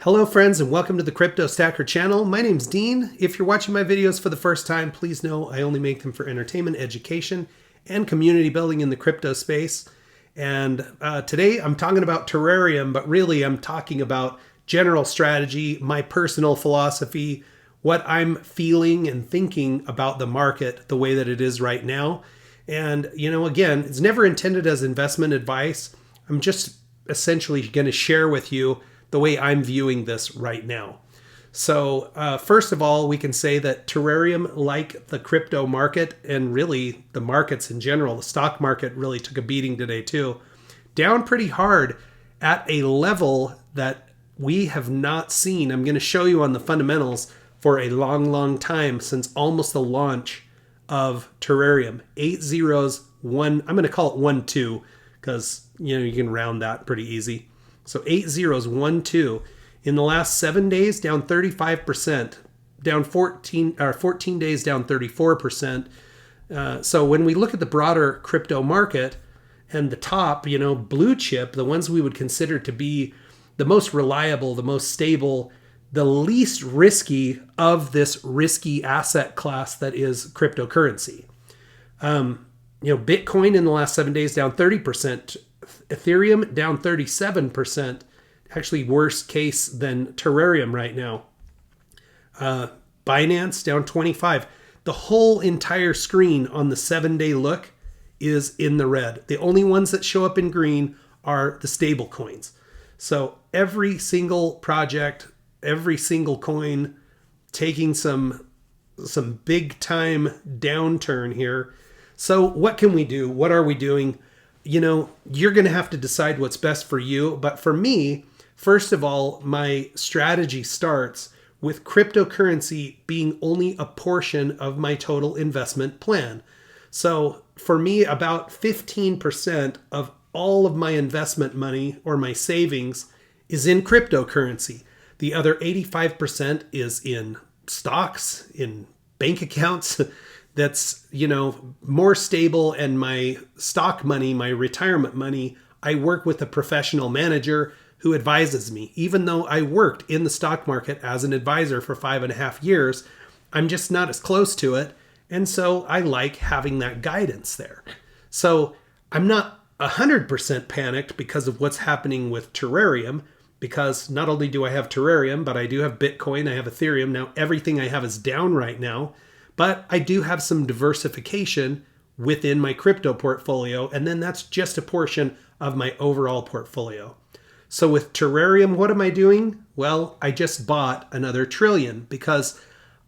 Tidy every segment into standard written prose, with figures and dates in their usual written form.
Hello friends and welcome to the Crypto Stacker channel. My name's Dean. If you're watching my videos for the first time, please know I only make them for entertainment, education, and community building in the crypto space. And today I'm talking about Terrarium, but really I'm talking about general strategy, my personal philosophy, what I'm feeling and thinking about the market the way that it is right now. And, again, it's never intended as investment advice. I'm just essentially going to share with you the way I'm viewing this right now. So first of all, we can say that Terrarium, like the crypto market and really the markets in general, the stock market really took a beating today too, down pretty hard at a level that we have not seen. I'm going to show you on the fundamentals for a long time since almost the launch of Terrarium. 8 zeros, one, I'm going to call it 1-2 because you can round that pretty easy. So 8 zeros, 1-2. In the last 7 days, down 35%. Down 14 days, down 34%. So when we look at the broader crypto market and the top, blue chip, the ones we would consider to be the most reliable, the most stable, the least risky of this risky asset class that is cryptocurrency. Bitcoin in the last 7 days down 30%. Ethereum down 37%, actually worse case than Terrarium right now. Binance down 25%. The whole entire screen on the 7-day look is in the red. The only ones that show up in green are the stable coins. So every single project, every single coin taking some big time downturn here. So what can we do? What are we doing? You're going to have to decide what's best for you. But for me, first of all, my strategy starts with cryptocurrency being only a portion of my total investment plan. So for me, about 15% of all of my investment money or my savings is in cryptocurrency. The other 85% is in stocks, in bank accounts. That's, more stable, and my stock money, my retirement money, I work with a professional manager who advises me. Even though I worked in the stock market as an advisor for 5.5 years, I'm just not as close to it. And so I like having that guidance there. So I'm not 100% panicked because of what's happening with Terrarium, because not only do I have Terrarium, but I do have Bitcoin, I have Ethereum. Now everything I have is down right now. But I do have some diversification within my crypto portfolio, and then that's just a portion of my overall portfolio. So with Terrarium, what am I doing? Well, I just bought another trillion because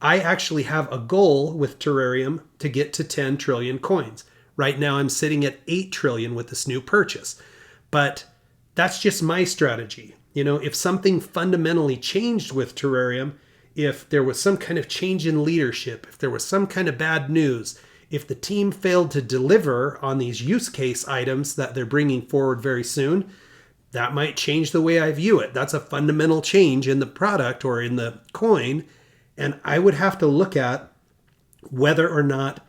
I actually have a goal with Terrarium to get to 10 trillion coins. Right now I'm sitting at 8 trillion with this new purchase. But that's just my strategy. If something fundamentally changed with Terrarium, if there was some kind of change in leadership, if there was some kind of bad news, if the team failed to deliver on these use case items that they're bringing forward very soon, that might change the way I view it. That's a fundamental change in the product or in the coin. And I would have to look at whether or not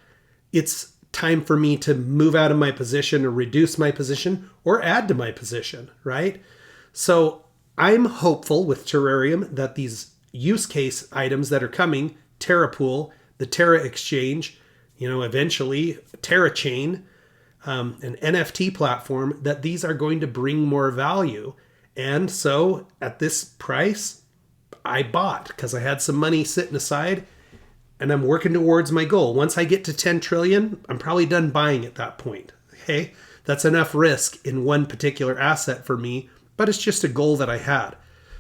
it's time for me to move out of my position or reduce my position or add to my position, right? So I'm hopeful with Terrarium that these use case items that are coming, Terrapool, the Terra Exchange, eventually Terrachain, an NFT platform, that these are going to bring more value. And so at this price, I bought because I had some money sitting aside and I'm working towards my goal. Once I get to 10 trillion, I'm probably done buying at that point. Okay, that's enough risk in one particular asset for me, but it's just a goal that I had.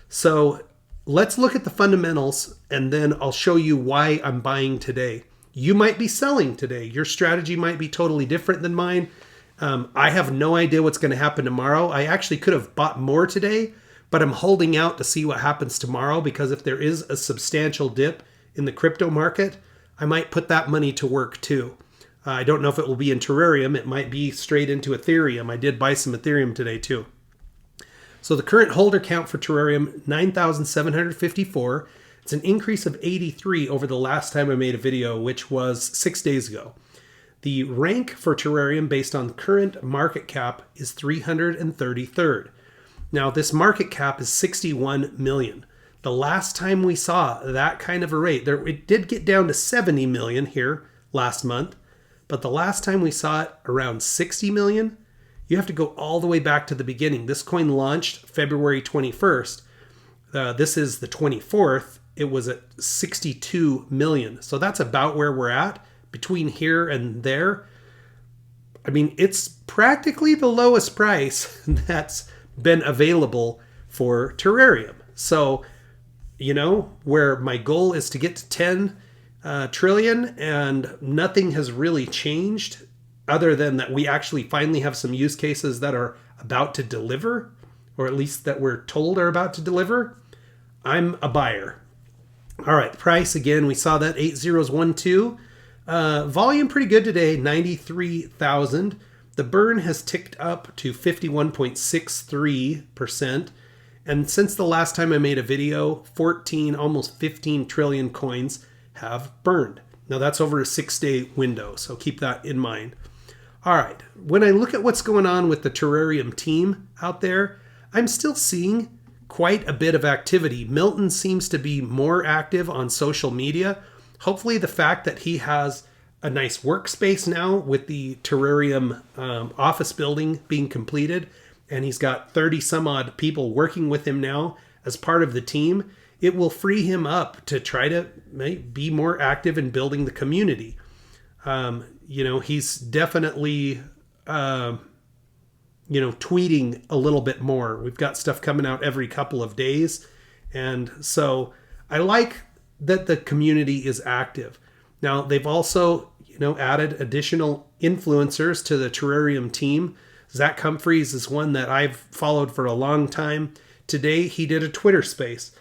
So let's look at the fundamentals, and then I'll show you why I'm buying today. You might be selling today. Your strategy might be totally different than mine. I have no idea what's going to happen tomorrow. I actually could have bought more today, but I'm holding out to see what happens tomorrow, because if there is a substantial dip in the crypto market, I might put that money to work too. I don't know if it will be in Terrarium. It might be straight into Ethereum. I did buy some Ethereum today too. So the current holder count for Terrarium, 9,754. It's an increase of 83 over the last time I made a video, which was 6 days ago. The rank for Terrarium based on current market cap is 333rd. Now this market cap is 61 million. The last time we saw that kind of a rate, it did get down to 70 million here last month, but the last time we saw it around 60 million, you have to go all the way back to the beginning. This coin launched February 21st. This is the 24th. It was at 62 million. So that's about where we're at between here and there. I mean, it's practically the lowest price that's been available for Terrarium. So, where my goal is to get to 10 trillion, and nothing has really changed other than that we actually finally have some use cases that are about to deliver, or at least that we're told are about to deliver. I'm a buyer. All right, the price again, we saw that 8012. Volume pretty good today, 93,000. The burn has ticked up to 51.63%. And since the last time I made a video, 14, almost 15 trillion coins have burned. Now that's over a 6-day window, so keep that in mind. All right, when I look at what's going on with the Terrarium team out there, I'm still seeing quite a bit of activity. Milton seems to be more active on social media. Hopefully the fact that he has a nice workspace now with the Terrarium office building being completed, and he's got 30 some odd people working with him now as part of the team, it will free him up to try to be more active in building the community. He's definitely, tweeting a little bit more. We've got stuff coming out every couple of days. And so I like that the community is active. Now, they've also, added additional influencers to the Terrarium team. Zach Humphreys is one that I've followed for a long time. Today, he did a Twitter space.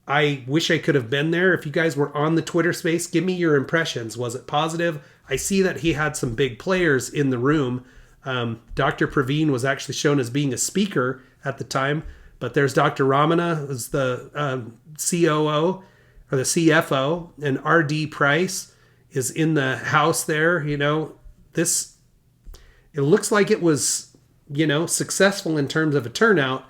I wish I could have been there. If you guys were on the Twitter space, give me your impressions. Was it positive? I see that he had some big players in the room. Dr. Praveen was actually shown as being a speaker at the time, but there's Dr. Ramana, who's the COO or the CFO, and RD Price is in the house there. It looks like it was, successful in terms of a turnout.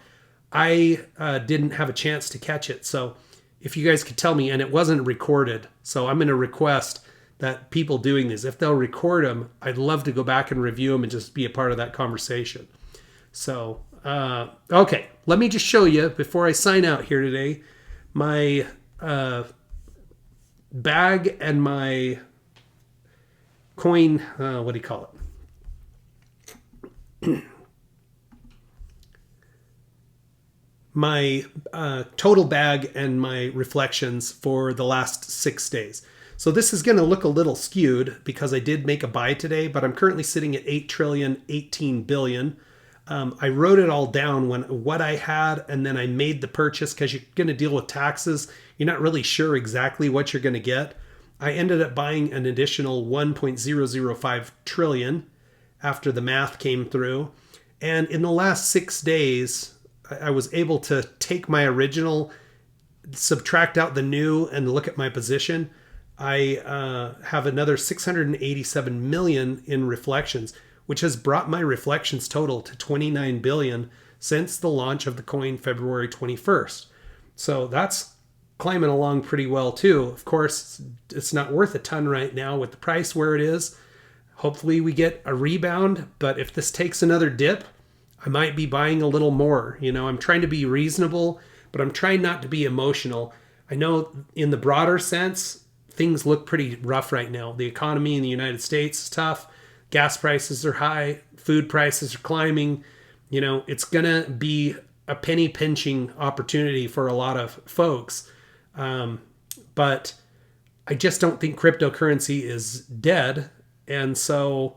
I didn't have a chance to catch it. So if you guys could tell me, and it wasn't recorded, so I'm going to request that people doing this, if they'll record them, I'd love to go back and review them and just be a part of that conversation. So, okay, let me just show you before I sign out here today, my bag and my coin, what do you call it? My total bag and my reflections for the last 6 days. So this is going to look a little skewed because I did make a buy today, but I'm currently sitting at 8 trillion, 18 billion. I wrote it all down what I had, and then I made the purchase because you're going to deal with taxes. You're not really sure exactly what you're going to get. I ended up buying an additional 1.005 trillion after the math came through. And in the last 6 days, I was able to take my original, subtract out the new, and look at my position. I have another 687 million in reflections, which has brought my reflections total to 29 billion since the launch of the coin February 21st. So that's climbing along pretty well too. Of course, it's not worth a ton right now with the price where it is. Hopefully we get a rebound, but if this takes another dip, I might be buying a little more. I'm trying to be reasonable, but I'm trying not to be emotional. I know in the broader sense, things look pretty rough right now. The economy in the United States is tough. Gas prices are high. Food prices are climbing. It's going to be a penny pinching opportunity for a lot of folks. But I just don't think cryptocurrency is dead. And so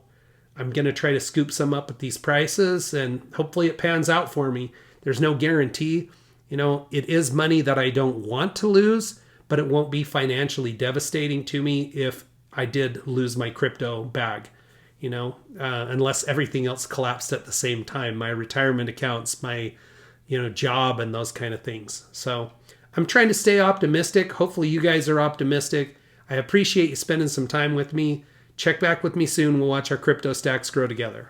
I'm going to try to scoop some up at these prices, and hopefully it pans out for me. There's no guarantee. It is money that I don't want to lose, but it won't be financially devastating to me if I did lose my crypto bag, unless everything else collapsed at the same time, my retirement accounts, my, job and those kind of things. So I'm trying to stay optimistic. Hopefully you guys are optimistic. I appreciate you spending some time with me. Check back with me soon. We'll watch our crypto stacks grow together.